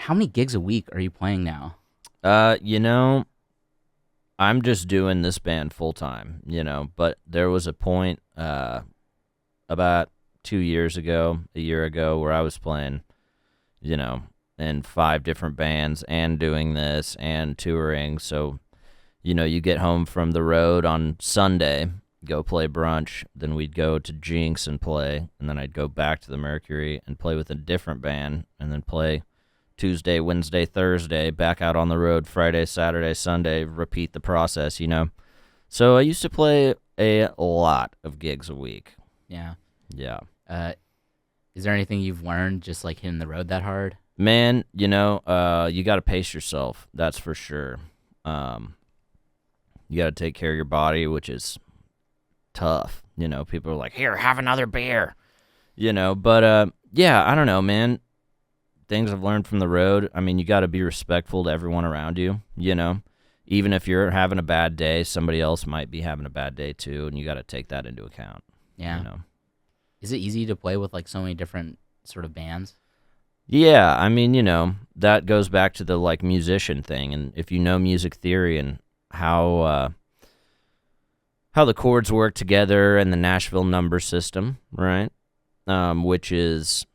how many gigs a week are you playing now? You know, I'm just doing this band full time, but there was a point about 2 years ago, a year ago, where I was playing, you know, in five different bands and doing this and touring. So, you get home from the road on Sunday, go play brunch, then we'd go to Jinx and play, and then I'd go back to the Mercury and play with a different band, and then play Tuesday, Wednesday, Thursday, back out on the road Friday, Saturday, Sunday, repeat the process. So I used to play a lot of gigs a week. Yeah. Yeah. Uh, is there anything you've learned just like hitting the road that hard? Man, you got to pace yourself. That's for sure. You got to take care of your body, which is tough. People are like, here, have another beer. But yeah, I don't know, man. Things I've learned from the road. I mean, you got to be respectful to everyone around you, Even if you're having a bad day, somebody else might be having a bad day too, and you got to take that into account. Yeah. Is it easy to play with like so many different sort of bands? Yeah, I mean, that goes back to the like musician thing, and if you know music theory and how the chords work together and the Nashville number system, right? Which is,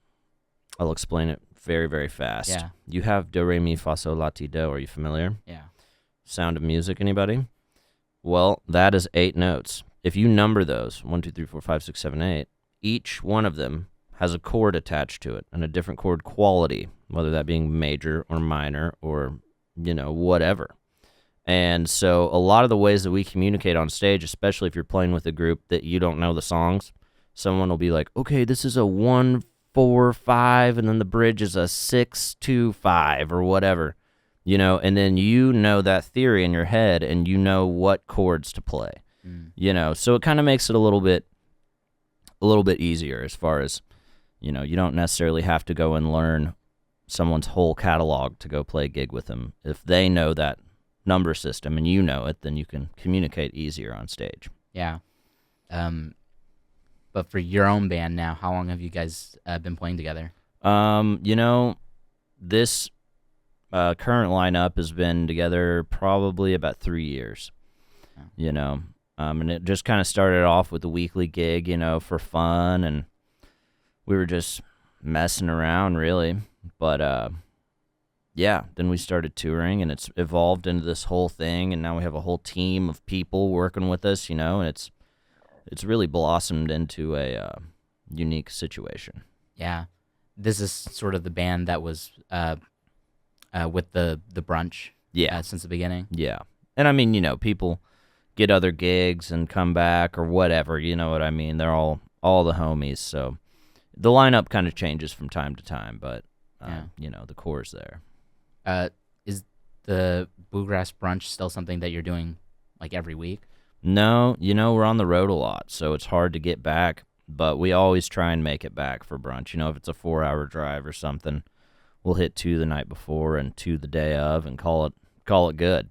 I'll explain it very, very fast. Yeah. You have do, re, mi, fa, sol, la, ti, do. Are you familiar? Yeah. Sound of Music, anybody? Well, that is 8 notes. If you number those, 1, 2, 3, 4, 5, 6, 7, 8, each one of them has a chord attached to it and a different chord quality, whether that being major or minor or, whatever. And so a lot of the ways that we communicate on stage, especially if you're playing with a group that you don't know the songs, someone will be like, okay, this is a 1, 4, 5, and then the bridge is a 6, 2, 5 or whatever, and then that theory in your head and you know what chords to play, so it kind of makes it a little bit easier as far as, you don't necessarily have to go and learn someone's whole catalog to go play a gig with them. If they know that number system and you know it, then you can communicate easier on stage. Yeah. But for your own band now, how long have you guys been playing together? This current lineup has been together probably about 3 years. Yeah. And it just kind of started off with a weekly gig, for fun, and we were just messing around, really. But yeah, then we started touring, and it's evolved into this whole thing, and now we have a whole team of people working with us, and it's really blossomed into a unique situation. Yeah. This is sort of the band that was with the brunch since the beginning. Yeah. And I mean, people get other gigs and come back or whatever, you know what I mean? They're all the homies, so the lineup kind of changes from time to time, but the core's there. Is the Bluegrass Brunch still something that you're doing like every week? No, we're on the road a lot, so it's hard to get back, but we always try and make it back for brunch. If it's a 4-hour drive or something, we'll hit 2 the night before and 2 the day of and call it good.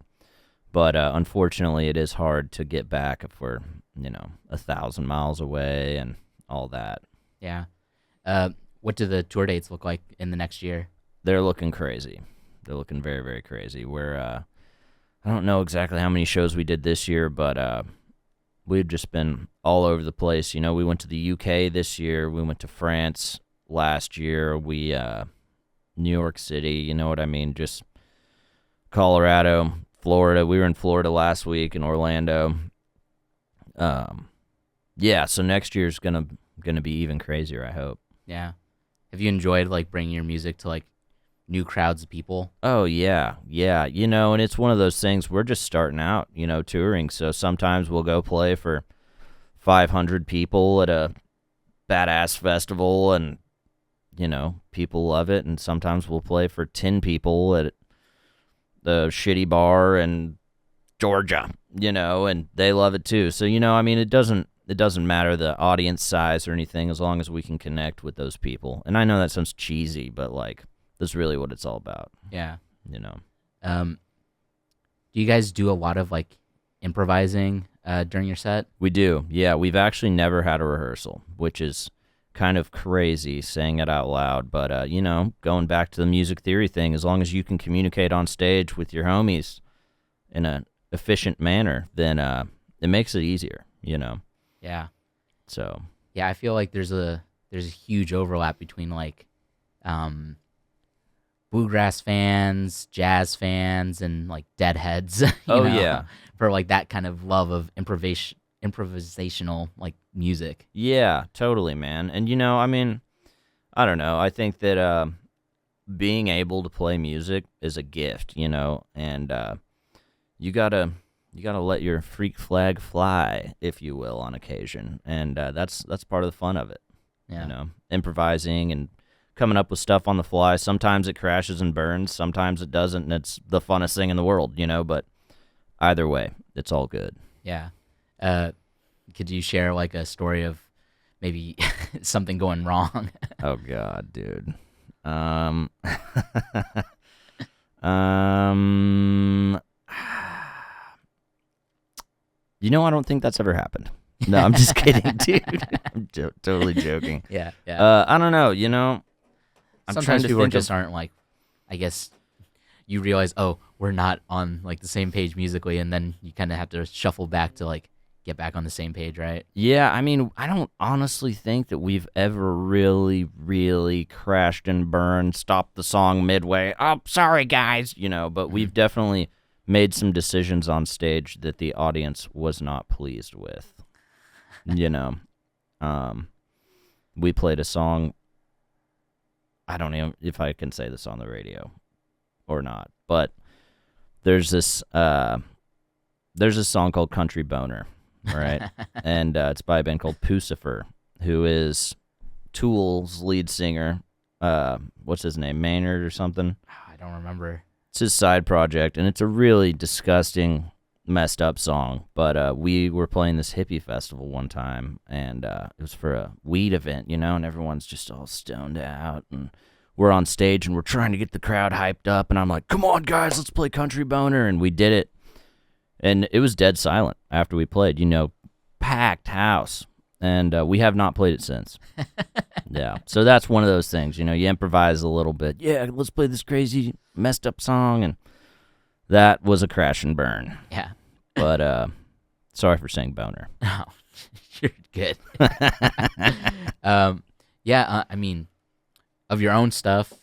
But unfortunately, it is hard to get back if we're, 1,000 miles away and all that. Yeah. What do the tour dates look like in the next year? They're looking crazy. They're looking very, very crazy. I don't know exactly how many shows we did this year, but we've just been all over the place. We went to the UK this year. We went to France last year. We New York City, you know what I mean? Just Colorado, Florida. We were in Florida last week in Orlando. Yeah, so next year's gonna be even crazier, I hope. Yeah. Have you enjoyed like bringing your music to like new crowds of people? Oh yeah, and it's one of those things. We're just starting out, touring. So sometimes we'll go play for 500 people at a badass festival, and people love it. And sometimes we'll play for 10 people at the shitty bar in Georgia, and they love it too. So I mean, it doesn't matter the audience size or anything, as long as we can connect with those people. And I know that sounds cheesy, but like, that's really what it's all about. Yeah. Do you guys do a lot of like improvising during your set? We do. Yeah, we've actually never had a rehearsal, which is kind of crazy saying it out loud, but you know, going back to the music theory thing, as long as you can communicate on stage with your homies in an efficient manner, then it makes it easier, you know. Yeah. So Yeah, I feel like there's a huge overlap between like bluegrass fans, jazz fans, and like deadheads, oh yeah. for like that kind of love of improvisational like music. Yeah, totally, man. And you know, I mean, I don't know. I think that being able to play music is a gift, you know, and you gotta let your freak flag fly, if you will, on occasion, and that's part of the fun of it. Yeah. You know, improvising and coming up with stuff on the fly. Sometimes it crashes and burns, sometimes it doesn't, and it's the funnest thing in the world, you know. But either way, it's all good. Yeah. Could you share like a story of maybe something going wrong? Oh God, dude. Um, you know, I don't think that's ever happened. No, I'm just kidding, dude. I'm totally joking. Yeah. I don't know. You know, I'm Sometimes trying to people think just aren't like, I guess you realize, oh, we're not on like the same page musically, and then you kind of have to shuffle back to like get back on the same page, right? Yeah, I mean, I don't honestly think that we've ever really, really crashed and burned, stopped the song midway. Oh, sorry, guys, you know, but we've definitely made some decisions on stage that the audience was not pleased with. You know, we played a song. I don't know if I can say this on the radio or not, but there's this song called Country Boner, right? And it's by a band called Pucifer, who is Tool's lead singer. What's his name? Maynard or something? I don't remember. It's his side project, and it's a really disgusting, messed up song. But we were playing this hippie festival one time, and it was for a weed event, you know, and everyone's just all stoned out, and we're on stage, and we're trying to get the crowd hyped up, and I'm like, come on, guys, let's play Country Boner, and we did it. And it was dead silent after we played, you know, packed house. And we have not played it since. Yeah. So that's one of those things, you know, you improvise a little bit. Yeah, let's play this crazy, messed up song. And that was a crash and burn. Yeah. But sorry for saying boner. Oh, you're good. Yeah, I mean, of your own stuff,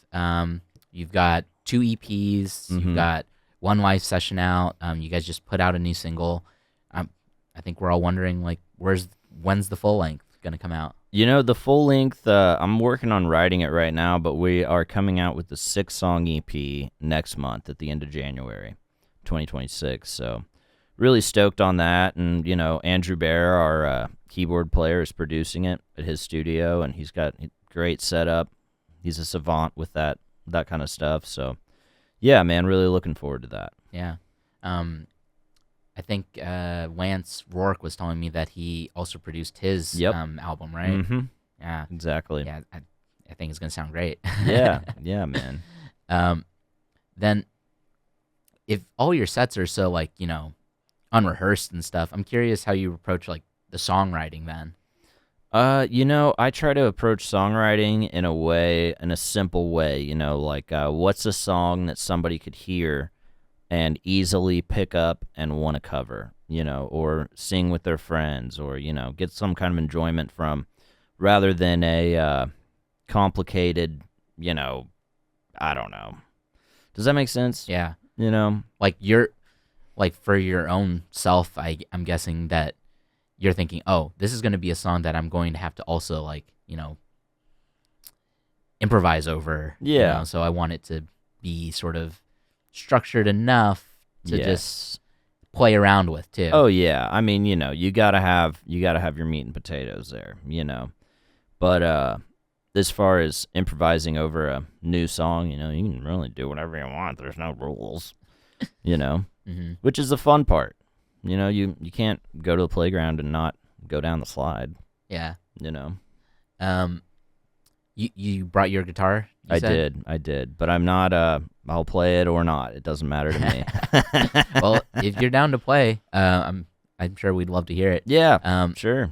you've got 2 EPs, you've got 1 live session out. You guys just put out a new single. I think we're all wondering, like, when's the full length gonna come out? You know, the full length, I'm working on writing it right now, but we are coming out with the 6-song EP next month at the end of January 2026. So really stoked on that. And, you know, Andrew Bear, our keyboard player, is producing it at his studio, and he's got a great setup. He's a savant with that kind of stuff. So, yeah, man, really looking forward to that. Yeah. I think Lance Rourke was telling me that he also produced his album, right? Mm-hmm. Yeah. Exactly. Yeah, I think it's going to sound great. Yeah, man. Then if all your sets are so, like, you know, unrehearsed and stuff, I'm curious how you approach, like, the songwriting then. You know, I try to approach songwriting in a simple way, you know, like what's a song that somebody could hear and easily pick up and want to cover, you know, or sing with their friends, or, you know, get some kind of enjoyment from, rather than a complicated, you know, I don't know. Does that make sense? Yeah. You know? Like, for your own self, I'm guessing that you're thinking, oh, this is going to be a song that I'm going to have to also, like, you know, improvise over. Yeah. You know? So I want it to be sort of structured enough to just play around with too. Oh yeah, I mean, you know, you gotta have your meat and potatoes there, you know. But as far as improvising over a new song, you know, you can really do whatever you want. There's no rules, you know, which is the fun part. You know, you can't go to the playground and not go down the slide. Yeah, you know. You brought your guitar? I did, but I'm not. I'll play it or not. It doesn't matter to me. Well, if you're down to play, I'm sure we'd love to hear it. Yeah, sure.